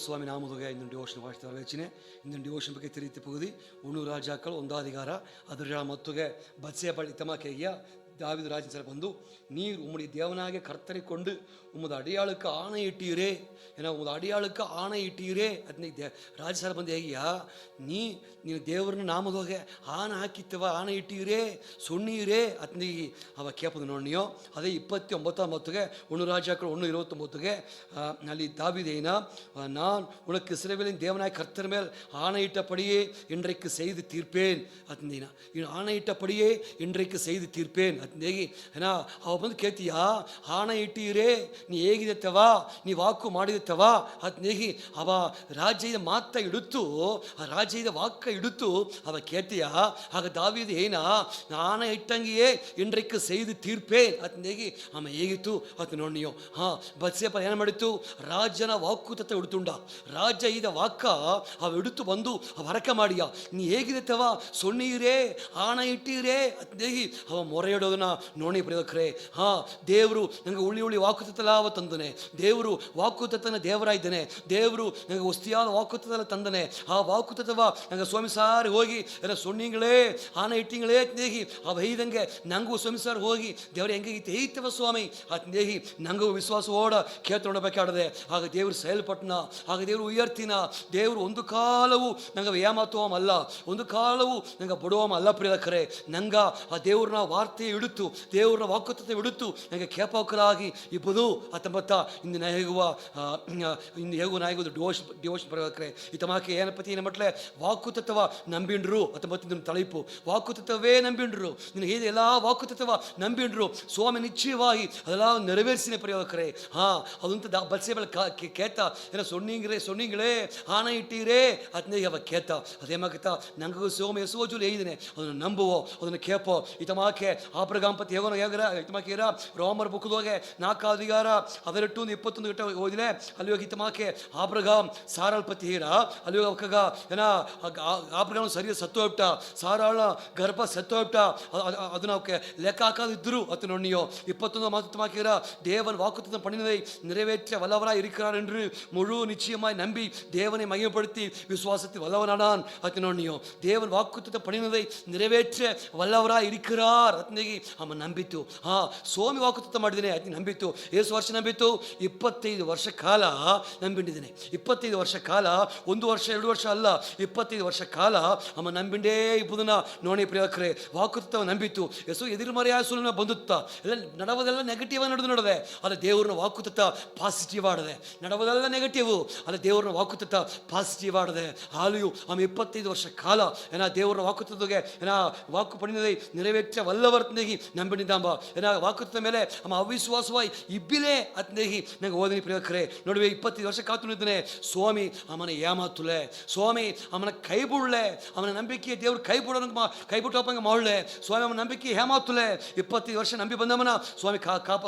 சுவாமி நாமதுக இந்த டிவோஷன் வாழ்த்து வரவேச்சினே. இந்த டிவோஷன் ಬಗ್ಗೆ ತಿರುತಿ ಪುಗುದಿ 100 ರಾಜಾಕಳು ಒಂದಾಧಿಕಾರ ಅದರ ಮತ್ತುಗೆ ಬತ್ಸೆಪಳ್ಳಿ ತಮಕೆಯ್ಯ தாவீது ராஜன் சார் வந்து நீர் உம்முடைய தேவனாக கர்த்தரை கொண்டு உமது அடியாளுக்கு ஆணையிட்டீரே, ஏன்னா உமது அடியாளுக்கு ஆணையிட்டீரே ಅದನ್ನ ರಾಜ ಸರ್ ಬಂದು ಹೇಗಿಯಾ ನೀನು ದೇವ್ರನ್ನ ನಾಮದೋಗೆ ಆಣೆ ಹಾಕಿತ್ತವ ಆணையிட்டீரே சொன்னீரே ಅದನ್ನ ಅವ ಕೇಪದು ನೋಡ್ನಿಯೋ. ಅದೇ 29 மொத்துಗೆ 1 ராஜாக்கள் 1:29 ಅಲ್ಲಿ தாவீதேனா நான் உனக்கு இஸ்ரவேலின் தேவனாய் கர்த்தர் மேல் ஆணையிட்டபடியே இன்றைக்கு செய்து தீர்ப்பேன் ಅದನ್ನ ஆணையிட்டபடியே இன்றைக்கு செய்து தீர்ப்பேன் ಹೇಗೆ ಏನಾ ಅವ ಬಂದು ಕೇಳ್ತೀಯಾ ಆಣೆ ಇಟ್ಟೀರೇ ನೀ ಹೇಗಿದೆತ್ತವ ನೀ ವಾಕು ಮಾಡಿದೆತ್ತವ ಅದ್ನೇಗಿ ಅವ ರಾಜ್ಯದ ಮಾತ ಇಡುತ್ತು ಆ ರಾಜ್ಯದ ವಾಕ ಇಡುತ್ತು ಅವ ಕೇಳ್ತೀಯಾ. ಆಗ ದಾವೀದು ಏನ ಆಣೆ ಇಟ್ಟಂಗೆಯೇ ಇಂದ್ರಕ್ಕೆ செய்து தீர்ப்பேன் ಅದ್ನೇಗಿ ಆಮ ಹೇಗಿತ್ತು ಅದು ನೋಡಿಯೋ. ಬತ್ಸೆಪ ಏನು ಮಾಡಿತ್ತು, ರಾಜನ ವಾಕುತತ ಇಡುತ್ತುಂಡ ರಾಜ್ಯ ಇದ ವಾಕ ಅವ ಇಡುತ್ತು ಬಂದು ಅವ ಹರಕೆ ಮಾಡಿಯ ನೀ ಹೇಗಿದೆತ್ತವ ಸೊನ್ನೀರೇ ಆಣೆ ಇಟ್ಟೀರೇ ಅದ್ನೇಗಿ ಅವ ಮೊರೆಯಿಡೋದು ನೋಡಿ ಪ್ರಿಯಕರೇ. ದೇವರು ನಂಗೆ ಉಳಿ ವಾಕುತತಲಾವ ತಂದನೆ, ದೇವರು ವಾಕುತತನ ದೇವರಾಯಿದ್ದಾನೆ, ದೇವರು ನಂಗೆ ವಸ್ತಿಯಾದ ವಾಕುತತಲ ತಂದನೆ. ಆ ವಾಕುತತವ ನಂಗೆ ಸ್ವಾಮಿ ಸಾರಿ ಹೋಗಿ ಎಲ್ಲ ಸೊಣ್ಣಿಗಳೇ ಆನೆ ಇಟ್ಟಿಗಳೇ ನೇಹಿ ಅವ ಹೈದಂಗೆ ನಂಗೂ ಸ್ವಾಮಿ ಸಾರ್ ಹೋಗಿ ದೇವ್ರ ಹೆಂಗೆ ಹೇಯ್ತವ ಸ್ವಾಮಿ ಅದು ನೇಹಿ ನಂಗೂ ವಿಶ್ವಾಸ ಓಡ ಕೇಳ್ಕೊಂಡಬೇಕಾಡದೆ. ಆಗ ದೇವ್ರು ಸೈಲ್ಪಟ್ನ, ಆಗ ದೇವರು ಉಯರ್ತಿನ. ದೇವರು ಒಂದು ಕಾಲವು ನಂಗೆ ಏಮಾತುವಮಲ್ಲ, ಒಂದು ಕಾಲವು ನಂಗೆ ಬಡುವಮಲ್ಲ ಪ್ರಿಯಕರೇ. ನಂಗ ಆ ದೇವ್ರನ್ನ ವಾರ್ತೆ ಇಡುತ್ತು, ದೇವ್ರನ್ನ ವಾಕುತತೆ ಇಡುತ್ತು ನಂಗೆ ಕೇಪಾಕರಾಗಿ ಇಬ್ಬದು ಅತ್ತಂಬತ್ತ ಇಂದು ಹೇಗುವ ನಾಯಕದು ಡಿವೋಷನ್ ಪ್ರವಕ್ರೆ ಇತಮಾಕೆ ಏನಪತಿ ಏನು ಮಟ್ಲೆ ವಾಕುತತ್ವ ನಂಬಿಂಡ್ರು ಅತ್ತಂಬತ್ತಿನ ತಳಿಪು ವಾಕುತತ್ವವೇ ನಂಬಿಂಡ್ರು ನಿನಗೆ ಹೇಗೆ ಎಲ್ಲ ವಾಕುತತ್ವ ನಂಬಿಂಡ್ರು ಸ್ವಾಮಿ ನಿಶ್ಚಯವಾಗಿ ಅದೆಲ್ಲ ನೆರವೇರಿಸಿನ ಪ್ರಯೋಗಕರೇ. ಅದಂತ ಬಲ್ಸೇಬಲ್ ಕೇತ ಏನ ಸೊಣ್ಣಿಗಳೇ ಆಣ ಇಟ್ಟೀರೇ ಅದನ್ನೇ ಅವ ಕೇತ ಅದೇಮಾಗತ್ತ ನಂಗೂ ಸೋಮ ಯಸೋಜುಲು ಹೇಳಿದ್ದೇನೆ ಅದನ್ನು ನಂಬುವೋ ಅದನ್ನು ಕೇಪೋ ಇತಮಾಕೆ ಆಬ್ರಗಾಂಪತಿ ಹೇಗೋರ ರೋಮರ್ ಬುಕ್ದೋಗೆ 4 ಅಧಿಕಾರ 18-21 ಗಂಟೆ ಓದಿಲೆ ಅಲ್ಲಿ ಹೋಗಿ ಇತಮಾಕೆ ಆಬ್ರಗಾಮ್ ಸಾರಾಳ್ಪತಿ ಹೀರ ಅಲ್ಲಿ ಹೋಗಿ ಅವಕಾಗ ಏನ ಆಬ್ರಗಾಮ್ ಸರಿಯ ಸತ್ತು ಹೋಗ್ಬಿಟ್ಟ, ಸಾರಾಳ ಗರ್ಭ ಸತ್ತು ಹೋಗ್ಬಿಟ್ಟ. ಅದನ್ನ ಅವಕ್ಕೆ ಲೆಕ್ಕ ಹಾಕಾದಿದ್ರು ಅತ್ತು ನೋಡಿಯೋ. 21 ಮಾತು ತಮಾಕೀರ தேவன் வாக்குத்தத்தம் பண்ணினதை நிறைவேற்ற வல்லவராய் இருக்கிறார் என்று முழு நிச்சயமாய் நம்பி தேவனை மகிமைப்படுத்தி விசுவாசத்தில் வல்லவனானான் அத்தினோனியோ. தேவன் வாக்குத்தத்தம் பண்ணினதை நிறைவேற்ற வல்லவராய் இருக்கிறார் ಅತ್ನೇಗಿ ಅಮ್ಮ ನಂಬಿತ್ತು. ಸ್ವಾಮಿ ವಾಕುತತ್ತ ಮಾಡಿದ್ದೇನೆ ಅತಿ ನಂಬಿತ್ತು. ಎಷ್ಟು ವರ್ಷ ನಂಬಿತ್ತು? 25 ವರ್ಷ ಕಾಲ ನಂಬಿಟ್ಟಿದ್ದೇನೆ. 25 ವರ್ಷ ಕಾಲ, 1 ವರ್ಷ 2 ವರ್ಷ ಅಲ್ಲ, 25 ವರ್ಷ ಕಾಲ ಅಮ್ಮ ನಂಬಿಂಡೇ ಇಬ್ಬುದನ್ನ ನೋಡಿ ಪ್ರಿಯಕರೇ. ವಾಕುತತ್ವ ನಂಬಿತ್ತು. ಎಷ್ಟು ಎದುರುಮರೆಯ ಸುಲನ ಬಂದುತ್ತ ಎಲ್ಲ ನಡವದೆಲ್ಲ ನೆಗೆಟಿವ್ ನಡೆದೆ, ಅಲ್ಲ ದೇವ್ರನ್ನ ವಾಕುತತ್ತ ಪಾಸಿಟಿವ್ ಆಡದೆ. ನಡವದೆಲ್ಲ ನೆಗೆಟಿವ್, ಅಲ್ಲ ದೇವ್ರನ್ನ ವಾಕುತತ್ತ ಪಾಸಿಟಿವ್ ಆಡದೆ. ಹಾಲಿಯು ಆమె 25 ವರ್ಷ ಕಾಲ ಏನ ದೇವ್ರನ್ನ ವಾಕುತತ್ವಗೆ ಏನ ವಾಕು ಪಡಿನதை நிறைவேற்ற வல்லவர்த்தேகி நம்பினிதாம்ப ஏன்னா வாக்குத்த ಮೇಲೆ ಅಮ್ಮ ಅವಿಶ್ವಾಸವಾಗಿ ಇಬ್ಬಿಲೇ ಅತ್ನೇಗಿ ನಂಗೆ ಓದಿನಿ ಪ್ರಿಯಕರೇ. ನೋಡುವೆ 25 ವರ್ಷ ಕಾತು ನಿಂತನೆ ಸ್ವಾಮಿ ಅಮ್ಮನ ಏಮಾತುಲೆ, ಸ್ವಾಮಿ ಅಮ್ಮನ ಕೈ ಬಿಡ್ಲೆ, ಅವನ ನಂಬಿಕೆ ದೇವ್ರು ಕೈ ಬಿಟ್ಟೋಪಂಗೆ ಮಾಡಲೆ. ಸ್ವಾಮಿ ಅವನ ನಂಬಿಕೆ ಹೇಮಾತುಲೆ 25 ವರ್ಷ ನಂಬಿ ಬಂದಮ್ಮನ ಸ್ವಾಮಿ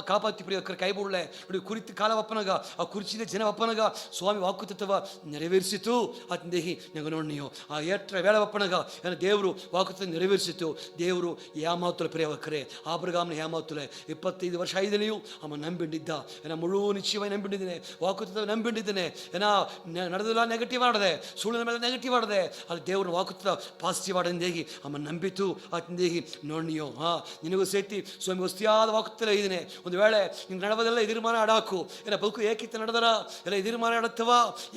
ಕಾಪಾತಿ ಪ್ರಿಯಕರೇ ಕೈ ಬಿಡ್ಲೆ. ನೋಡಿ ಕುರಿತು ಕಾಲವಪ್ಪನಾಗ ಆ ಕುರ್ಚಿದ ಜನವಪ್ಪನಾಗ ಸ್ವಾಮಿ ವಾಕುತತ್ವ ನೆರವೇರಿಸಿತು ಅತ್ನೇಗಿ ನಂಗೆ ನೋಡ್ನಿಯೋ. ಆ ಏಟ್ರ ವೇಳವಪ್ಪನಾಗ ಏನ ದೇವರು ವಾಕುತತ್ವ ನೆರವೇರಿಸಿತು. ದೇವರು ಏಮಾತುಲೆ ಪ್ರಿಯವಕರೇ. ಆಬ್ರಗಾಮನ ಹೇಮಾತುಲೆ 25 ವರ್ಷ ಐದನೆಯೂ ಅಮ್ಮ ನಂಬಿಂಡಿದ್ದ ಏನ ಮುಳು ನಿಶ್ಚಯವಾಗಿ ನಂಬಿಟ್ಟಿದ್ದೇನೆ, ವಾಕುತತ್ವ ನಂಬಿಟ್ಟಿದ್ದೇನೆ. ಏನಾ ನಡೆದಿಲ್ಲ ನೆಗೆಟಿವ್ ಆಡದೆ, ಸುಳ್ಳಿನ ಮೇಲೆ ನೆಗೆಟಿವ್ ಆಡದೆ, ಅಲ್ಲಿ ದೇವ್ರನ್ನ ವಾಕುತತ್ವ ಪಾಸಿಟಿವ್ ಆಡಂದೇಗಿ ಅಮ್ಮ ನಂಬಿತು ಅತ್ತಂದೇಗಿ ನೋಡ್ನಿಯೋ. ನಿನಗೂ ಸೇತಿ ಸ್ವಾಮಿ ವಸ್ತಿಯಾದ ವಾಕುತ್ತಲೇ ಇದ್ದೇನೆ. ಒಂದು ವೇಳೆ ನಿನ್ನ ನಡವದೆಲ್ಲ ಎದುರುಮಾನ ಆಡಾಕು ಏನ ಬದುಕು ಏಕಿತ್ತು ನಡೆದರ ಎಲ್ಲ ಎದುರುಮಾನ ಆಡತ್ತವ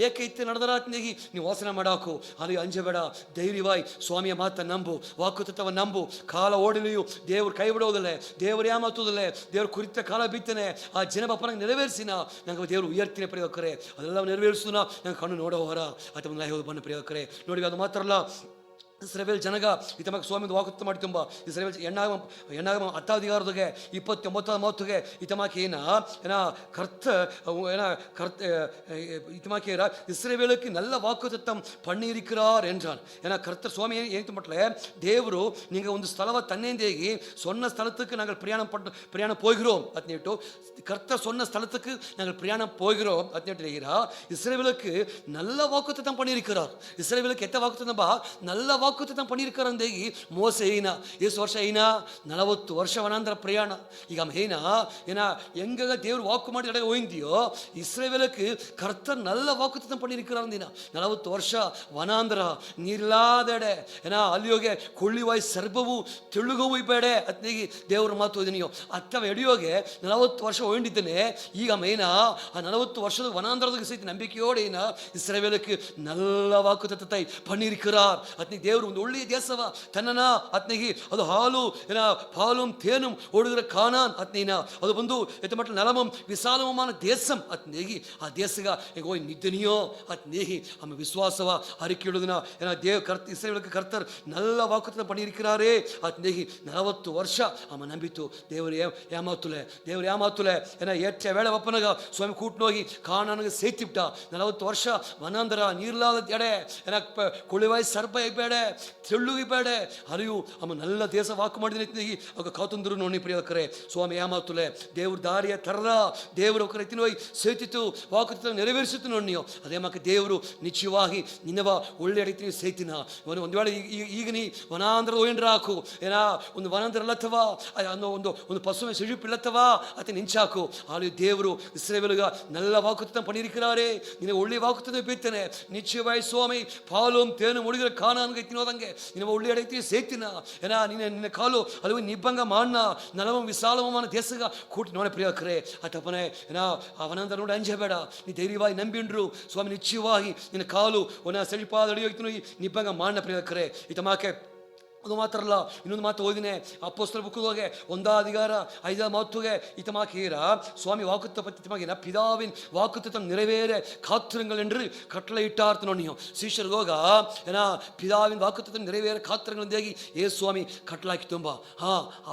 ಏಕೈತೆ ನಡೆದರ ಅತ್ನೇಗಿ ನೀವು ವಾಸನೆ ಮಾಡಾಕು. ಅಲ್ಲಿ ಅಂಜಬೇಡ, ಧೈರ್ಯವಾಗಿ ಸ್ವಾಮಿಯ ಮಾತ ನಂಬು, ವಾಕುತತ್ವ ನಂಬು. ಕಾಲ ಓಡಲಿಯು ದೇವ್ರು ಕೈ ಬಿಡೋದಿಲ್ಲ, ದೇವರು ಏಮಾತುವುದಿಲ್ಲ. ದೇವ್ರು ಕುರಿತ ಕಾಲ ಬಿತ್ತನೆ ಆ ಜನಪಪ್ಪನ ನೆರವೇರಿಸಿನ ನಂಗೆ ದೇವರು ಉಯರ್ತಿನ ಪ್ರಿಯಕರೇ. ಅದೆಲ್ಲ ನೆರವೇರಿಸುನ ನಂಗೆ ಕಣ್ಣು ನೋಡೋವರ ಅಥವಾ ಹೇಳೋದು ಬಣ್ಣ ಪ್ರಿಯಕರೇ. ನೋಡಿ ಅದು ಮಾತ್ರ ಅಲ್ಲ, ಇಸ್ರಾಯೇಲ್ ಜನಗ ಇತಮಗೆ ಸ್ವಾಮಿದು ವಾಕುತ್ತ ಮಾಡಿ ತುಂಬ ಇಸ್ರಾಯೇಲ್ ಎಣ್ಣಾಗಮ 10 ಅಧಿಕಾರದಾಗೆ 29 ಇತಮಾಕೆ ಏನ ಕರ್ತ இத்தமாக்கே இஸ்ரவேலுக்கு நல்ல வாக்குத்தத்தம் பண்ணியிருக்கிறார் என்றான். ஏன்னா கர்த்தர் சுவாமி ஏன் மட்டும் தேவரு நீங்கள் ಒಂದು ಸ್ಥಳವ தன்னேந்தேகி சொன்ன ஸ்தலத்துக்கு நாங்கள் பிரயாணம் போகிறோம் அத்னேட்டு கர்த்தர் சொன்ன ஸ்தலத்துக்கு நாங்கள் பிரயாணம் போகிறோம் அத்னேட்டு இஸ்ரவேலுக்கு நல்ல வாக்குத்தத்தம் பண்ணியிருக்கிறார். இஸ்ரவேலுக்கு எத்த வாக்குத்தத்தம் நல்ல వాక్కుతత్వం பண்ணியிருக்காரந்தேగి మోసే అయినా ఏసు వర్ష అయినా 40 ವರ್ಷ ವನಾಂತರ ಪ್ರಯಾಣ. ಈಗ மெயினா ஏன்னா எங்க தேவர் வாக்கு மாடி இடம் ஓய்ந்தியோ இஸ்ரவேலுக்கு கர்த்தர் நல்ல வாக்குத்தத்தம் பண்ணியிருக்கிறார். 40 ವರ್ಷ ವನಾಂತರ ನೀರಿಲ್ಲದ ಎಡೆ ಏನ ಅಲ್ಲಿಯೋಗೆ ಕೊಳ್ಳಿವಾಯ್ ಸರ್ಬವು ತೆಳುಗವು ಬೇಡೆ ಅತ್ನೇಗಿ ದೇವ್ರ ಮಾತು ಓದಿನಿಯೋ ಅತ್ತವ ಎಡಿಯೋಗೆ 40 ವರ್ಷ ಓಯ್ದಿದ್ದೇನೆ. ಈಗ மெயினா ಆ 40 ವರ್ಷದ ವನಾಂತರದಾಗ ಸಹಿತ ನಂಬಿಕೆಯೋടെ ಏನ இஸ்ரவேலுக்கு நல்ல வாக்குத்தத்தத்தை பண்ணியிருக்கிறார். அத்னேகி தேவர் ಒಂದು ಒಳ್ಳೆಯ ದೇಶವ ತನ್ನನ ಅತ್ನೇಗಿ ಅದು ಹಾಲು ಏನ பாலும் தேனும் ஓடுகிற கானான் அத்னீனா அது வந்து எத்தமட்ட நலமும் விசாலமுமான தேசம் அத்னேகி ಆ ದೇಶಗ ಈಗ ಹೋಗಿ ನಿದ್ದನಿಯೋ ಅತ್ನೇಗಿ ಅಮ್ಮ ವಿಶ್ವಾಸವ ಅರಿಕೆಯುಡುದನ ಏನ ದೇವ್ இஸ்ரவேலுக்கு கர்த்தர் நல்ல வாக்குத்தத்தம் பண்ணியிருக்கிறாரே அத்னேகி 40 ವರ್ಷ ಅಮ್ಮ ನಂಬಿತು. ದೇವರು ಏಮಾತುಲೆ ಏನ ಏற்ற வேளை வப்பனக சுவாமி கூட்டினோகி கானானுக்கு சேர்த்துவிட்ட 40 ವರ್ಷ ವನಾಂತರ ನೀರ್ಲಾದ ಎಡೆ ಏನ ಕೊಳಿವಾಯ್ ಸರ್ಪ ಬೇಡೆ ತೆಳ್ಳುಗಿ ಬೇಡೆ ಅರಿಯು ಅಮ್ಮ ನಲ್ಲ ದೇಶ ವಾಕು ಮಾಡಿದ ಆಗ ಕಾತುಂದರು ನೋಡಿ ಪ್ರಿಯಕರೇ ಸ್ವಾಮಿ ಏಮಾತುಲೆ ದೇವ್ರ ದಾರಿಯ ತರದ ದೇವರು ಎತ್ತಿನೋಗಿ ಸೇತಿತ್ತು ವಾಕುತ್ತ ನೆರವೇರಿಸಿತು ನೋಡಿಯೋ ಅದೇ ಮಕ್ಕ ದೇವರು ನಿಶ್ಚಯವಾಗಿ ನಿನ್ನವ ಒಳ್ಳೆ ರೀತಿ ಸೇತಿನ ಒಂದು ವೇಳೆ ಈಗ ನೀ ವನಾಂತರ ಓಯಂಡ್ರ ಹಾಕು ಏನ ಒಂದು ವನಾಂತರ ಇಲ್ಲತ್ತವಾ ಒಂದು ಪಶುವಿನ ಸಿಡಿಪು ಇಲ್ಲತ್ತವಾ ಅತ್ತೆ ನಿಂಚಾಕು ಆಳು ದೇವರು ಇಸ್ರೇವೇಲುಗ நல்ல வாக்குத்தத்தம் பண்ணியிருக்கிறாரே ನಿನ್ನ ಒಳ್ಳೆ ವಾಕುತ್ತದ ಬೇತನೆ ನಿಶ್ಚಯವಾಗಿ ಸ್ವಾಮಿ ಪಾಲುಂ ತೇನು ಮುಡಿಗಿற ಕಾನಾನ್ಗೆ ಎತ್ತಿನೋದಂಗೆ ನಿನ್ನ ಒಳ್ಳೆ ಅಡೈತಿ ಸೇತಿನ ಏನ ನಿನ್ನ ಕಾಲು ಅಲ್ಲೂ ನಿಬ್ಬಂಗ ಮಾಣ್ಣ ನಲವಂ ವಿಶಾಲமான ದೇಶಗ ಕೂಟಿ ನೋಡ ಪ್ರಿಯಕರೇ ಅತಪನೆ ಏನ ಅವನಂದ ನೋಡಿ ಅಂಜಬೇಡ ನೀ ಧೈರ್ಯವಾಗಿ ನಂಬಿಂಡ್ರು ಸ್ವಾಮಿ ನಿಶ್ಚಯವಾಗಿ ನಿನ್ನ ಕಾಲು ಒನ ಸೆಳಿಪಾದ ಅಡಿಯೋಗ್ತೀನಿ ನಿಬ್ಬಂಗ ಮಾಣ್ಣ ಪ್ರಿಯಕರೇ ಇತಮಾಕೆ ಅದು ಮಾತ್ರ ಅಲ್ಲ ಇನ್ನೊಂದು ಮಾತು ಓದಿನೇ ಅಪೊಸ್ತಲರ ಬುಕ್ಕಿಗೆ 1 ಅಧಿಕಾರ 5 ಮಾತುಗೆ இத்தமாக்கீர சுவாமி வாக்குத்த பத்தி இத்தமாக்கின பிதாவின் வாக்குத்தத்தம் நிறைவேற காத்திருங்கள் என்று கட்டளையிட்டார் நோனியோ சீஷர்ಗೋಗ ஏனா பிதாவின் வாக்குத்தத்தம் நிறைவேற காத்திருங்கள் ಎಂದೇಗಿ ಯೇಸು ಸ್ವಾಮಿ ಕಟ್ಟಲಾಕಿ ತುಂಬಾ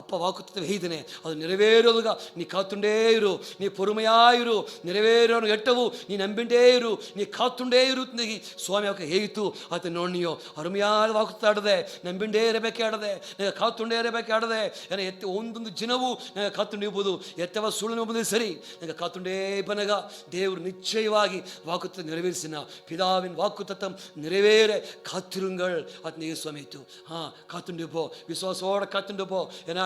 ಅಪ್ಪ ವಾக்குத்தத்தம் ಹೇಳಿದನೆ ಅದು நிறைவேರೋದುಗ ನೀ ಕಾತುಂಡೇ ಇರು ನೀ ಪೊರುಮೆಯಾಯಿರು நிறைவேರೋನು ಎಟ್ಟವು ನೀ ನಂಬಿಂಡೇ ಇರು ನೀ ಕಾತುಂಡೇ ಇರು ಎಂದೇಗಿ ಸ್ವಾಮಿ ಅವಕ್ಕೆ ಹೇಳಿತು ಆತ ನೋಡಿಯೋ ಅರುಮೆಯಾದ ವಾக்குತ್ತಾಡದೆ ನಂಬಿಂಡೇ ಇರಬೇಕಾಡದೆ ನನಗೆ ಕಾತುಂಡೇ ಇರಬೇಕಾಡದೆ ಏನ ಎತ್ತ ಒಂದೊಂದು ದಿನವೂ ನನಗೆ ಕಾತುಂಡಿರ್ಬೋದು ಎತ್ತವ ಸುಳ್ಳು ಬಂದು ಸರಿ ನನಗೆ ಕಾತುಂಡೇ ಬನಗ ದೇವರು ನಿಶ್ಚಯವಾಗಿ ವಾಕುತ್ತ ನೆರವೇರಿಸಿನ பிதாவின் வாக்குத்தத்தம் நிறைவேற காத்திருங்கள் அத்னே சுவாமித்து காத்துண்டு போ விசுவாசோட காத்துண்டு போ ஏன்னா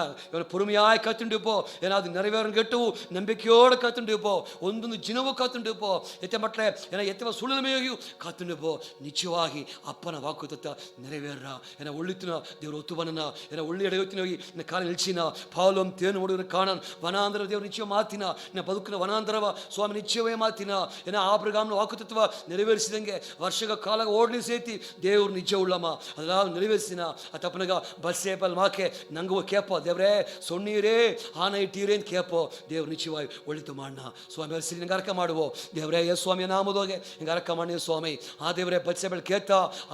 பொறுமையாய் காத்துண்டு போ ஏன்னா அது நிறைவேறும் கேட்டு ನಂಬಿಕೆயோட ಕಾತುಂಡು ಪೋ ಒಂದೊಂದು ದಿನವೂ ಕಾತುಂಡು ಪೋ ಎತ್ತೆ ಮಟ್ಲೆ ಏನ ಎತ್ತವ ಸುಳ್ಳುಮೆಯೂ ಕಾತುಂಡು ಪೋ ನಿಶ್ಚಯವಾಗಿ ಅಪ್ಪನ ವಾಕುತತ್ತ ನೆರವೇರ ಏನ ಒಳ್ಳಿತಿನ ದೇವರು ಒತ್ತುಬನನ ಏನ ಒಳ್ಳೆ ಎಡೆಯುತ್ತಿನ ಹೋಗಿ ನಿನ್ನ ಕಾಲ ನಿಲ್ಚಿನ ಪಾಲುಂ ತೇನು ಮುಡಿಗಿற ಕಾಣನ್ ವನಾಂತರ ದೇವರು ನಿಶ್ಚಯ ಮಾತಿನ ನಿನ್ನ ಬದುಕಿನ ವನಾಂತರವ ಸ್ವಾಮಿ ನಿಶ್ಚಯವೇ ಮಾತಿನ ಏನ ಆಬ್ರಹಾಮನ ವಾಕುತತ್ವ ನೆರವೇರಿಸಿದಂಗೆ ವರ್ಷಗ ಕಾಲ ಓಡ್ಲಿ ಸೇತಿ ದೇವರು ನಿಜ ಉಳ್ಳಮ್ಮ ಅದೆಲ್ಲ ನೆರವೇರಿಸಿನ ಆ ತಪ್ಪನಗ ಬಸ್ಸೇಪಲ್ ಮಾಕೆ ನಂಗೂ ಕೇಪೋ ದೇವ್ರೇ ಸೊಣ್ಣೀರೇ ಆನ ಇಟ್ಟೀರೇ ಅಂತ ಕೇಪೋ ದೇವ್ರು ನಿಶ್ಚಯವಾಗಿ ಒಳಿತು ಮಾಡಣ ಸ್ವಾಮಿ ಹರಿಸಿ ನಿಂಗೆ ಅರ್ಕ ಮಾಡುವೋ ದೇವರೇ ಎಸ್ ಸ್ವಾಮಿಯ ನಾಮದೋಗೆ ಹಿಂಗೆ ಅರ್ಕ ಮಾಡಿ ಸ್ವಾಮಿ ಆ ದೇವರೇ ಬಸ್ಸೇಪಲ್ ಕೇತ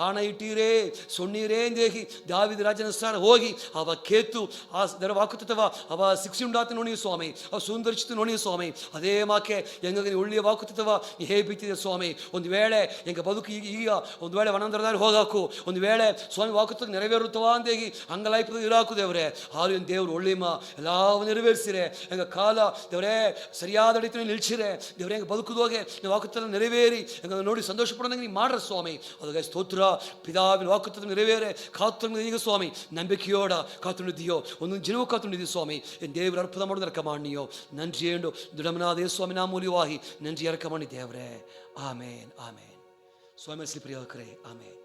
ಆನ ಇಟ್ಟೀರೇ ಸೊಣ್ಣೀರೇ ದೇಹಿ ದಾವಿದ ರಾಜನ ಸ್ಥಾನ ಹೋಗಿ ಅವ ಕೇತು ಆ ದರ ವಾಕುತ್ತವ ಅವ ಶಿಕ್ಷೆ ಉಂಡಾತ ನೋಡಿಯ ಸ್ವಾಮಿ ಅವ ಸುಂದರಿಸಿತು ನೋಡಿಯ ಸ್ವಾಮಿ ಅದೇ ಮಾಕೆ ಹೆಂಗ ಒಳ್ಳೆಯ ವಾಕುತ್ತವ ಹೇ ಬಿತ್ತಿದೆ ಸ್ವಾಮಿ ಒಂದು ವೇಳೆ ಹೆಂಗ ಬದುಕು ಈಗ ಒಂದು ವೇಳೆ ವನಾಂತರದಲ್ಲಿ ಹೋಗಾಕು ಒಂದು ವೇಳೆ ಸ್ವಾಮಿ ವಾಕುತ್ತ ನೆರವೇರುತ್ತವಾ ಅಂದೇಗಿ ಹಂಗಲಾಯ್ಪದ ಇರಾಕು ದೇವರೇ ಹಾಲು ಏನು ದೇವ್ರು ಒಳ್ಳೆಯಮ್ಮ ಎಲ್ಲವೂ ನೆರವೇರಿಸಿರೆ ಹೆಂಗ ಕಾಲ ದೇವರೇ ಸರಿಯಾದ ರೀತಿ ನಿಲ್ಸಿರೆ ದೇವರೇ ಹೆಂಗೆ ಬದುಕುದೋಗೆ ನೀವು ವಾಕುತ್ತಲ್ಲ ನೆರವೇರಿ ಹೆಂಗ ನೋಡಿ ಸಂತೋಷ ಪಡೋದಂಗೆ ನೀವು ಮಾಡ್ರ ಸ್ವಾಮಿ ಅದಕ್ಕೆ ಸ್ತೋತ್ರ ಪಿದಾವಿನ ವಾಕುತ್ತ ನೆರವೇರೆ ಕಾತು ಈಗ ಸ್ವಾಮಿ ನಂಬಿಕೆಯೋಡ ಕಾತುಂಡಿದೆಯೋ ಒಂದೊಂದು ಜನವೂ ಕಾತುಂಡಿದೆಯೋ ಸ್ವಾಮಿ ದೇವರು ಅರ್ಪದ ಮಾಡೋದು ಅರ್ಕ ಮಾಡಿಯೋ ನನ್ರಿ ಏಂಡು ದೃಢಮನಾದ ಸ್ವಾಮಿ ನಾ ಮೂಲವಾಗಿ ನನ್ರಿ ಅರ್ಕ ಮಾಡಿ ದೇವರೇ ಆಮೇನ್ ಆಮೇನ್ ಸ್ವಾಮಿ ಪ್ರಿಯಕರೇ ಆಮೇನ್.